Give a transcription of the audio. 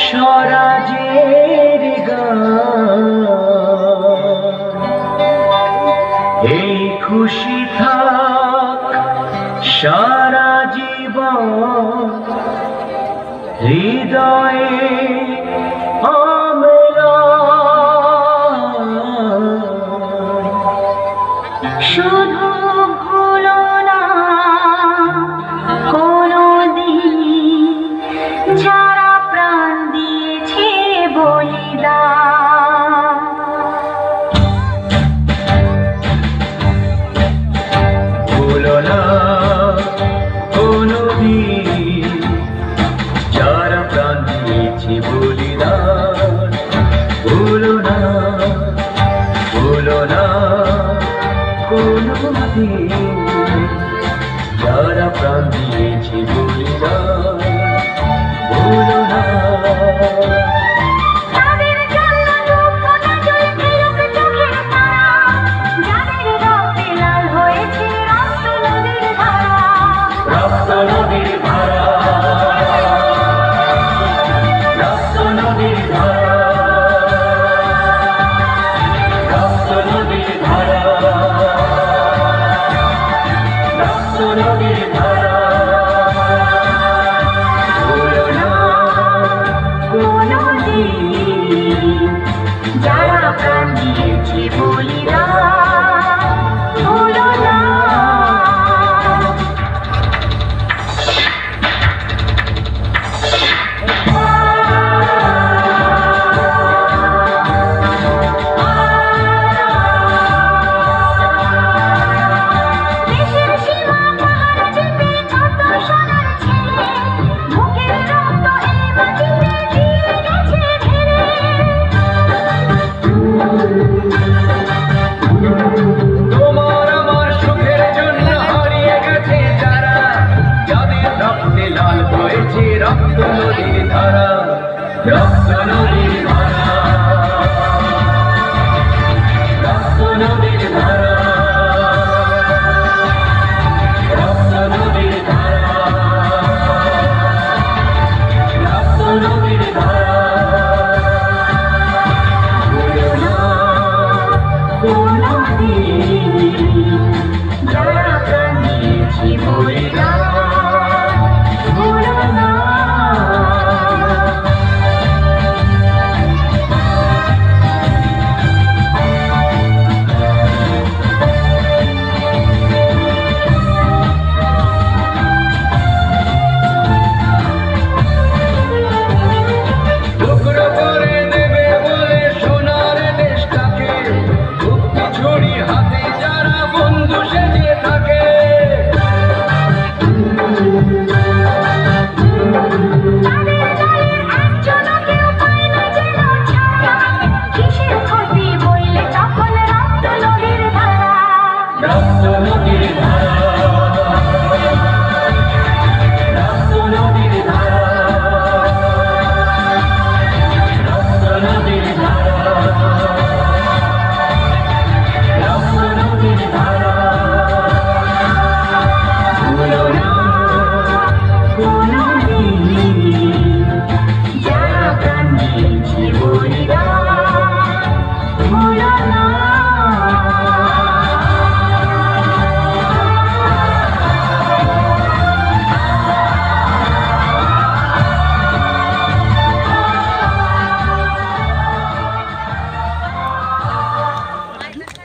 স্বরাজের গান, এই খুশি থাক সারা জীবন হৃদয়ে শুধু ভুলো না কোনোদিন যারা প্রাণ দিয়েছে বলিদান। ভুলো না কোনোদিন যারা প্রাণ দিয়েছে বলিদান। ভুলো না কোনোদিন যারা প্রাণ দিয়েছে বলিদান। ভুলো না তাদের জন্য দুঃখটা জলে ফেরুক চোখের তারা, যাদের রক্তে লাল হয়েছে রক্ত নদীর ধারা। রক্ত নদীর ধারা, রক্ত নদীর ধারা, রক্ত নদীর ধারা, রক্ত নদীর ধারা। ভুলো না কোনোদিন যারা প্রাণ দিয়েছে বলিদান। ভুলো না। দেশের সীমা পাহারা যেতে ছোট সোনার ছেলে, বুকের রক্ত এই মাটিতে দিয়ে গেছে ঢেলে। তোমার আমার সুখের জন্য হারিয়ে গেছে যারা, যাদের রক্তে লাল হয়েছে রক্ত নদীর ধারা। রক্ত নদীর ধারা।